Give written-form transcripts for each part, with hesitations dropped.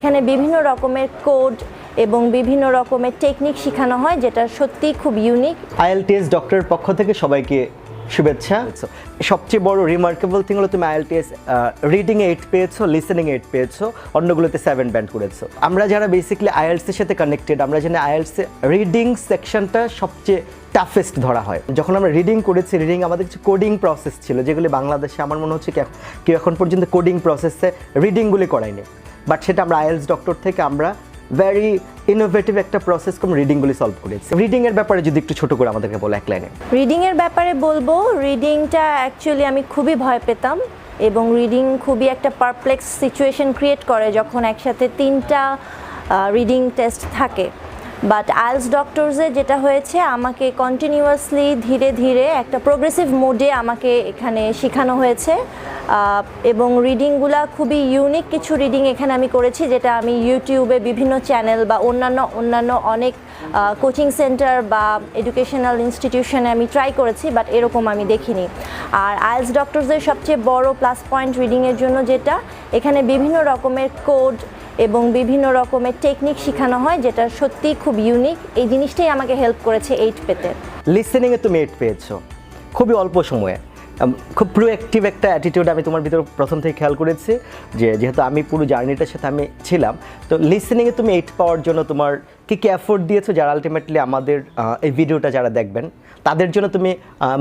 এখানে বিভিন্ন রকমের কোড এবং বিভিন্ন রকমের টেকনিক শেখানো হয়, যেটা সত্যি খুব ইউনিক। IELTS ডক্টরের পক্ষ থেকে সবাইকে শুভেচ্ছা। সবচেয়ে বড় রিমার্কেবল থিং হলো তুমি IELTS রিডিংয়ে 8 পেয়েছো, লিসেনিংয়ে 8 পেয়েছো, অন্যগুলোতে 7 ব্যান্ড করেছো। আমরা যারা বেসিক্যালি IELTS এর সাথে কানেক্টেড, আমরা জানি IELTS রিডিং সেকশনটা সবচেয়ে টাফেস্ট ধরা হয়। যখন আমরা রিডিং করেছি, রিডিং আমাদের কিছু কোডিং প্রসেস ছিল, যেগুলি বাংলাদেশে আমার মনে হচ্ছে কেউ এখন পর্যন্ত কোডিং প্রসেসে রিডিংগুলি করায়নি। বাট সেটা আমরা IELTS ডক্টর থেকে আমরা ভেরি ইনোভেটিভ একটা প্রসেস কম রিডিংগুলি সলভ করেছি। রিডিংয়ের ব্যাপারে যদি একটু ছোট করে আমাদেরকে বলো এক লাইনে। রিডিংয়ের ব্যাপারে বলবো, রিডিংটা অ্যাকচুয়ালি আমি খুবই ভয় পেতাম এবং রিডিং খুবই একটা পারপ্লেক্স সিচুয়েশন ক্রিয়েট করে যখন একসাথে 3টা রিডিং টেস্ট থাকে। বাট IELTS ডক্টরসে যেটা হয়েছে, আমাকে কন্টিনিউয়াসলি ধীরে ধীরে একটা প্রোগ্রেসিভ মোডে আমাকে এখানে শেখানো হয়েছে এবং রিডিংগুলা খুবই ইউনিক কিছু রিডিং এখানে আমি করেছি, যেটা আমি ইউটিউবে বিভিন্ন চ্যানেল বা অন্যান্য অনেক কোচিং সেন্টার বা এডুকেশনাল ইনস্টিটিউশনে আমি ট্রাই করেছি, বাট এরকম আমি দেখিনি। আর IELTS ডক্টরসের সবচেয়ে বড় প্লাস পয়েন্ট রিডিংয়ের জন্য যেটা, এখানে বিভিন্ন রকমের কোড এবং বিভিন্ন রকমের টেকনিক শেখানো হয়, যেটা সত্যি খুব ইউনিক। এই জিনিসটাই আমাকে হেল্প করেছে 8 পেতে। লিসেনিংয়ে তুমি 8 পেয়েছো খুবই অল্প সময়ে, খুব প্রোঅ্যাক্টিভ একটা অ্যাটিটিউড আমি তোমার ভিতরে প্রথম থেকে খেয়াল করেছি, যেহেতু আমি পুরো জার্নিটার সাথে আমি ছিলাম। তো লিসেনিংয়ে তুমি 8 পাওয়ার জন্য তোমার কী কী এফোর্ট দিয়েছো, যারা আলটিমেটলি আমাদের এই ভিডিওটা যারা দেখবেন তাদের জন্য তুমি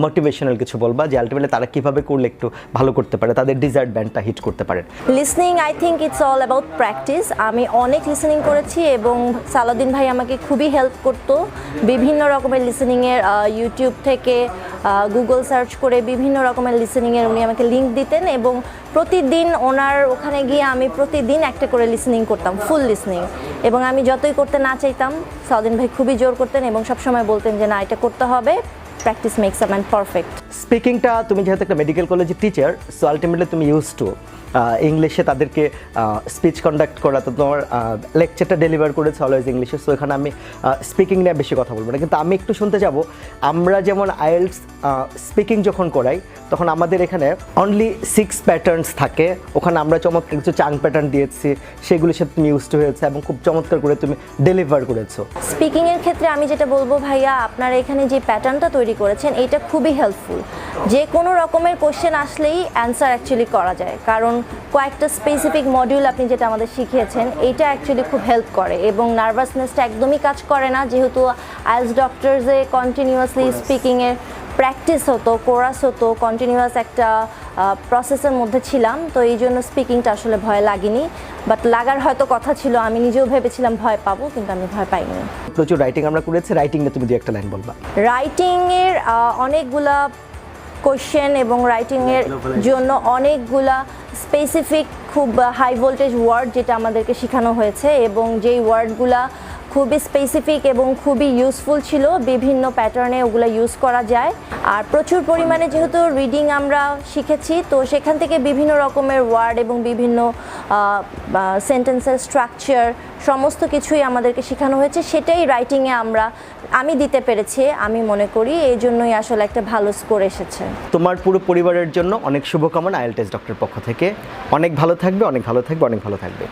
মোটিভেশনাল কিছু বলবা, যে আলটিমেটলি তারা কীভাবে করলে একটু ভালো করতে পারে, তাদের ডিজায়ার্ড ব্যান্ডটা হিট করতে পারে। Listening I think it's all about practice. আমি অনেক লিসেনিং করেছি এবং সালাউদ্দিন ভাই আমাকে খুবই হেল্প করতো বিভিন্ন রকমের লিসেনিংয়ের, ইউটিউব থেকে গুগল সার্চ করে বিভিন্ন রকমের লিসেনিংয়ের উনি আমাকে লিঙ্ক দিতেন এবং প্রতিদিন ওনার ওখানে গিয়ে আমি প্রতিদিন একটা করে লিসেনিং করতাম, ফুল লিসেনিং। এবং আমি যতই করতে না চাইতাম, সালাউদ্দিন ভাই খুবই জোর করতেন এবং সবসময় বলতেন যে না, এটা করতে হবে, practice makes a man perfect. স্পিকিংটা তুমি যেহেতু একটা মেডিকেল কলেজের টিচার, সো আলটিমেটলি তুমি ইউজ টু ইংলিশে তাদেরকে স্পিচ কন্ডাক্ট করা, তো তোমার লেকচারটা ডেলিভার করেছে অলওয়েজ ইংলিশে। সো এখানে আমি স্পিকিং নিয়ে বেশি কথা বলবো না, কিন্তু আমি একটু শুনতে যাব, আমরা যেমন IELTS স্পিকিং যখন করাই তখন আমাদের এখানে অনলি 6 প্যাটার্নস থাকে, ওখানে আমরা চমৎকার কিছু চাং প্যাটার্ন দিয়েছি, সেগুলির সাথে তুমি ইউজ টু হয়েছে এবং খুব চমৎকার করে তুমি ডেলিভার করেছো। স্পিকিংয়ের ক্ষেত্রে আমি যেটা বলবো ভাইয়া, আপনারা এখানে যে প্যাটার্নটা তৈরি করেছেন এটা খুবই হেল্পফুল। যে কোনো রকমের কোশ্চেন আসলেই অ্যান্সার অ্যাকচুয়ালি করা যায়, কারণ কয়েকটা স্পেসিফিক মডিউল আপনি যেটা আমাদের শিখিয়েছেন এইটা অ্যাকচুয়ালি খুব হেল্প করে এবং নার্ভাসনেসটা একদমই কাজ করে না, যেহেতু IELTS ডক্টরসে কন্টিনিউয়াসলি স্পিকিংয়ের প্র্যাকটিস হতো, কোরাস হতো, কন্টিনিউয়াস একটা প্রসেসের মধ্যে ছিলাম। তো এই জন্য স্পিকিংটা আসলে ভয় লাগেনি, বাট লাগার হয়তো কথা ছিল। আমি নিজেও ভেবেছিলাম ভয় পাবো, কিন্তু আমি ভয় পাইনি। প্রচুর রাইটিং আমরা করেছি, রাইটিংয়ে তুমি 2-1 লাইন বলবা। রাইটিংয়ের অনেকগুলা কোশ্চেন এবং রাইটিংয়ের জন্য অনেকগুলা স্পেসিফিক খুব হাই ভোল্টেজ ওয়ার্ড যেটা আমাদেরকে শেখানো হয়েছে এবং যেই ওয়ার্ডগুলা খুবই স্পেসিফিক এবং খুবই ইউজফুল ছিল, বিভিন্ন প্যাটার্নে ওগুলো ইউজ করা যায়। আর প্রচুর পরিমাণে যেহেতু রিডিং আমরা শিখেছি, তো সেখান থেকে বিভিন্ন রকমের ওয়ার্ড এবং বিভিন্ন সেন্টেন্সের স্ট্রাকচার সমস্ত কিছুই আমাদেরকে শেখানো হয়েছে, সেটাই রাইটিংয়ে আমি দিতে পেরেছি আমি মনে করি। এই জন্যই আসলে একটা ভালো স্কোর এসেছে। তোমার পুরো পরিবারের জন্য অনেক শুভকামনা IELTS ডক্টরের পক্ষ থেকে। অনেক ভালো থাকবে, অনেক ভালো থাকবে, অনেক ভালো থাকবে।